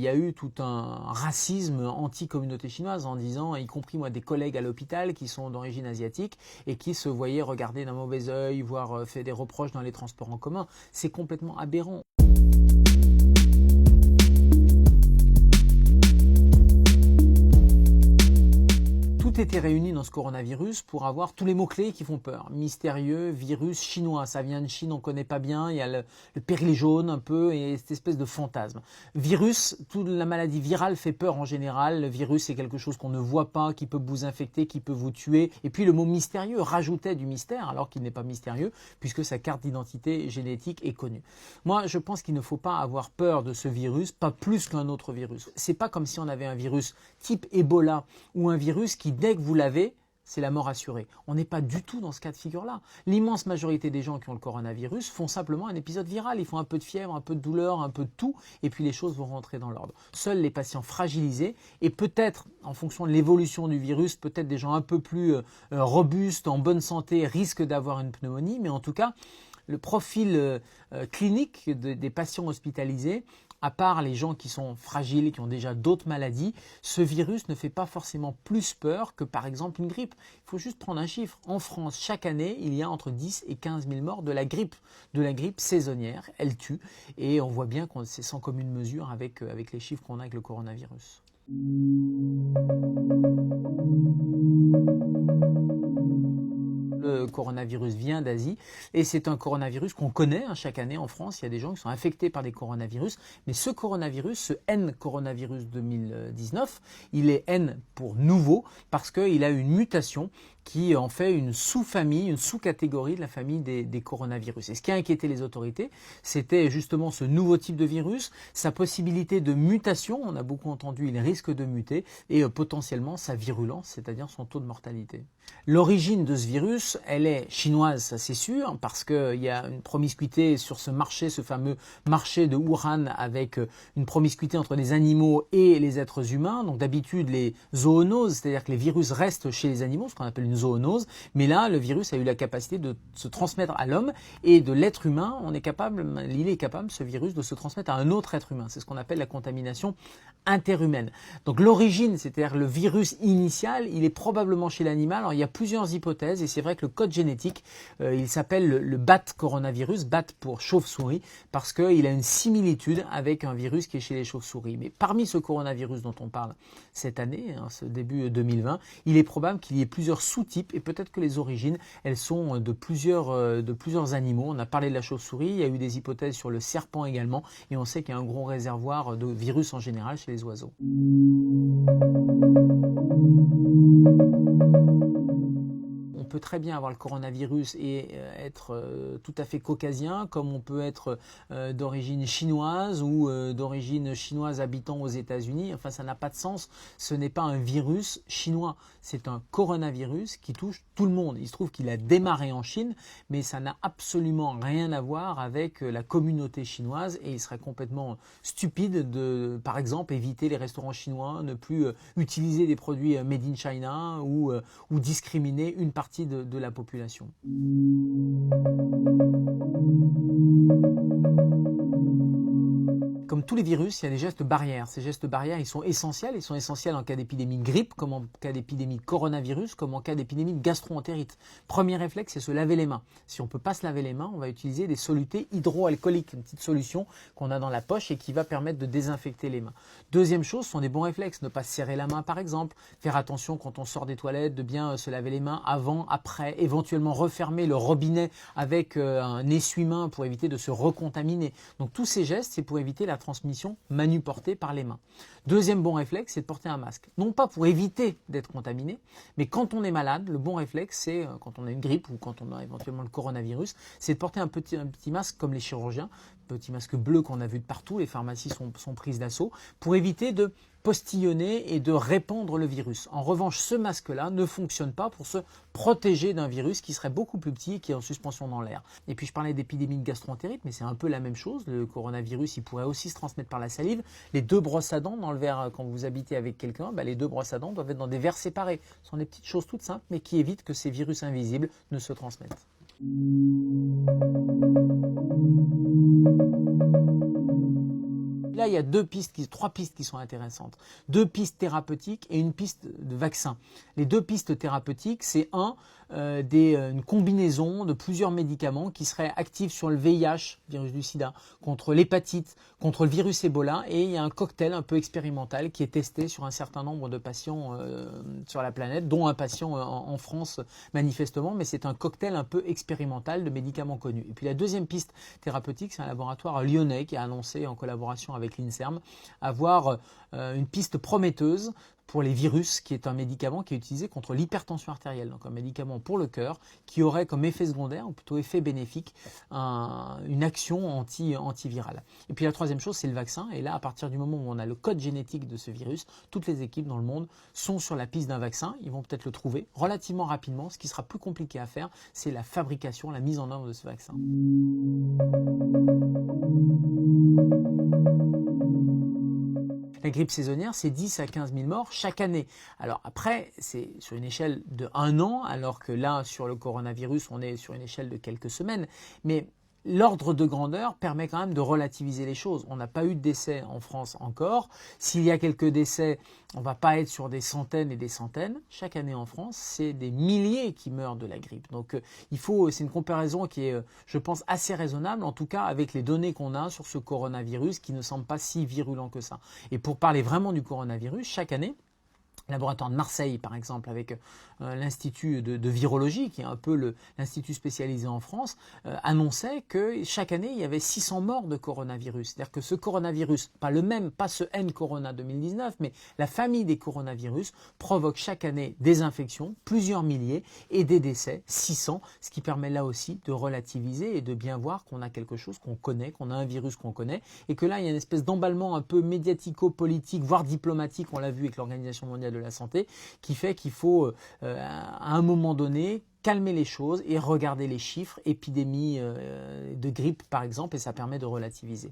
y a eu tout un racisme anti-communauté chinoise en disant, y compris moi des collègues à l'hôpital qui sont d'origine asiatique et qui se voyaient regarder d'un mauvais œil, voire fait des reproches dans les transports en commun. C'est complètement aberrant. Tout était réuni dans ce coronavirus pour avoir tous les mots-clés qui font peur. Mystérieux, virus, chinois, ça vient de Chine, on ne connaît pas bien, il y a le péril jaune un peu et cette espèce de fantasme. Virus, toute la maladie virale fait peur en général. Le virus, c'est quelque chose qu'on ne voit pas, qui peut vous infecter, qui peut vous tuer. Et puis le mot mystérieux rajoutait du mystère alors qu'il n'est pas mystérieux puisque sa carte d'identité génétique est connue. Moi, je pense qu'il ne faut pas avoir peur de ce virus, pas plus qu'un autre virus. C'est pas comme si on avait un virus type Ebola ou un virus qui, dès que vous l'avez, c'est la mort assurée. On n'est pas du tout dans ce cas de figure-là. L'immense majorité des gens qui ont le coronavirus font simplement un épisode viral. Ils font un peu de fièvre, un peu de douleur, un peu de tout, et puis les choses vont rentrer dans l'ordre. Seuls les patients fragilisés, et peut-être, en fonction de l'évolution du virus, peut-être des gens un peu plus robustes, en bonne santé, risquent d'avoir une pneumonie, mais en tout cas, le profil clinique des patients hospitalisés, à part les gens qui sont fragiles et qui ont déjà d'autres maladies, ce virus ne fait pas forcément plus peur que par exemple une grippe. Il faut juste prendre un chiffre. En France, chaque année, il y a entre 10 et 15 000 morts de la grippe saisonnière. Elle tue et on voit bien que c'est sans commune mesure avec les chiffres qu'on a avec le coronavirus. Le coronavirus vient d'Asie et c'est un coronavirus qu'on connaît chaque année en France. Il y a des gens qui sont infectés par des coronavirus. Mais ce coronavirus, ce N coronavirus 2019, il est N pour nouveau parce qu'il a une mutation qui en fait une sous-famille, une sous-catégorie de la famille des coronavirus. Et ce qui a inquiété les autorités, c'était justement ce nouveau type de virus, sa possibilité de mutation, on a beaucoup entendu, il risque de muter, et potentiellement sa virulence, c'est-à-dire son taux de mortalité. L'origine de ce virus, elle est chinoise, ça c'est sûr, parce qu'il y a une promiscuité sur ce marché, ce fameux marché de Wuhan, avec une promiscuité entre les animaux et les êtres humains. Donc d'habitude, les zoonoses, c'est-à-dire que les virus restent chez les animaux, ce qu'on appelle une zoonose, mais là, le virus a eu la capacité de se transmettre à l'homme et de l'être humain, il est capable, ce virus, de se transmettre à un autre être humain. C'est ce qu'on appelle la contamination interhumaine. Donc l'origine, c'est-à-dire le virus initial, il est probablement chez l'animal. Alors il y a plusieurs hypothèses et c'est vrai que le code génétique, il s'appelle le bat coronavirus, bat pour chauve-souris, parce qu'il a une similitude avec un virus qui est chez les chauves-souris. Mais parmi ce coronavirus dont on parle cette année, ce début 2020, il est probable qu'il y ait plusieurs sous-types et peut-être que les origines, elles sont de plusieurs animaux. On a parlé de la chauve-souris, il y a eu des hypothèses sur le serpent également et on sait qu'il y a un gros réservoir de virus en général chez les oiseaux. On peut très bien avoir le coronavirus et être tout à fait caucasien, comme on peut être d'origine chinoise ou d'origine chinoise habitant aux États-Unis. Enfin, ça n'a pas de sens. Ce n'est pas un virus chinois. C'est un coronavirus qui touche tout le monde. Il se trouve qu'il a démarré en Chine, mais ça n'a absolument rien à voir avec la communauté chinoise et il serait complètement stupide de, par exemple, éviter les restaurants chinois, ne plus utiliser des produits made in China ou discriminer une partie de la population. Comme tous les virus, il y a des gestes barrières. Ces gestes barrières, ils sont essentiels. Ils sont essentiels en cas d'épidémie de grippe, comme en cas d'épidémie de coronavirus, comme en cas d'épidémie de gastro-entérite. Premier réflexe, c'est se laver les mains. Si on ne peut pas se laver les mains, on va utiliser des solutés hydroalcooliques, une petite solution qu'on a dans la poche et qui va permettre de désinfecter les mains. Deuxième chose, ce sont des bons réflexes. Ne pas se serrer la main, par exemple. Faire attention quand on sort des toilettes, de bien se laver les mains avant, après. Éventuellement refermer le robinet avec un essuie-main pour éviter de se recontaminer. Donc tous ces gestes, c'est pour éviter la transmission manu-portée par les mains. Deuxième bon réflexe, c'est de porter un masque. Non pas pour éviter d'être contaminé, mais quand on est malade, le bon réflexe, c'est quand on a une grippe ou quand on a éventuellement le coronavirus, c'est de porter un petit masque comme les chirurgiens, petit masque bleu qu'on a vu de partout, les pharmacies sont prises d'assaut, pour éviter de postillonner et de répandre le virus. En revanche, ce masque-là ne fonctionne pas pour se protéger d'un virus qui serait beaucoup plus petit et qui est en suspension dans l'air. Et puis je parlais d'épidémie de gastro-entérite, mais c'est un peu la même chose. Le coronavirus, il pourrait aussi se transmettre par la salive. Les deux brosses à dents dans le verre, quand vous habitez avec quelqu'un, les deux brosses à dents doivent être dans des verres séparés. Ce sont des petites choses toutes simples, mais qui évitent que ces virus invisibles ne se transmettent. Là, il y a trois pistes qui sont intéressantes. Deux pistes thérapeutiques et une piste de vaccin. Les deux pistes thérapeutiques, c'est une combinaison de plusieurs médicaments qui seraient actifs sur le VIH, virus du sida, contre l'hépatite, contre le virus Ebola, et il y a un cocktail un peu expérimental qui est testé sur un certain nombre de patients sur la planète, dont un patient en France manifestement, mais c'est un cocktail un peu expérimental de médicaments connus. Et puis la deuxième piste thérapeutique, c'est un laboratoire lyonnais qui a annoncé en collaboration avec l'INSERM avoir une piste prometteuse pour les virus, qui est un médicament qui est utilisé contre l'hypertension artérielle, donc un médicament pour le cœur, qui aurait comme effet secondaire, ou plutôt effet bénéfique, une action antivirale. Et puis la troisième chose, c'est le vaccin. Et là, à partir du moment où on a le code génétique de ce virus, toutes les équipes dans le monde sont sur la piste d'un vaccin. Ils vont peut-être le trouver relativement rapidement. Ce qui sera plus compliqué à faire, c'est la fabrication, la mise en œuvre de ce vaccin. La grippe saisonnière, c'est 10 à 15 000 morts chaque année. Alors après, c'est sur une échelle de 1 an, alors que là, sur le coronavirus, on est sur une échelle de quelques semaines. Mais l'ordre de grandeur permet quand même de relativiser les choses. On n'a pas eu de décès en France encore. S'il y a quelques décès, on ne va pas être sur des centaines et des centaines. Chaque année en France, c'est des milliers qui meurent de la grippe. Donc c'est une comparaison qui est, je pense, assez raisonnable, en tout cas avec les données qu'on a sur ce coronavirus qui ne semble pas si virulent que ça. Et pour parler vraiment du coronavirus, chaque année, le laboratoire de Marseille, par exemple, avec l'Institut de virologie, qui est un peu l'institut spécialisé en France, annonçait que chaque année, il y avait 600 morts de coronavirus. C'est-à-dire que ce coronavirus, pas le même, pas ce N-Corona 2019, mais la famille des coronavirus provoque chaque année des infections, plusieurs milliers, et des décès, 600, ce qui permet là aussi de relativiser et de bien voir qu'on a quelque chose qu'on connaît, qu'on a un virus qu'on connaît, et que là, il y a une espèce d'emballement un peu médiatico-politique, voire diplomatique, on l'a vu avec l'Organisation mondiale de la santé, qui fait qu'il faut à un moment donné calmer les choses et regarder les chiffres, épidémie de grippe par exemple, et ça permet de relativiser.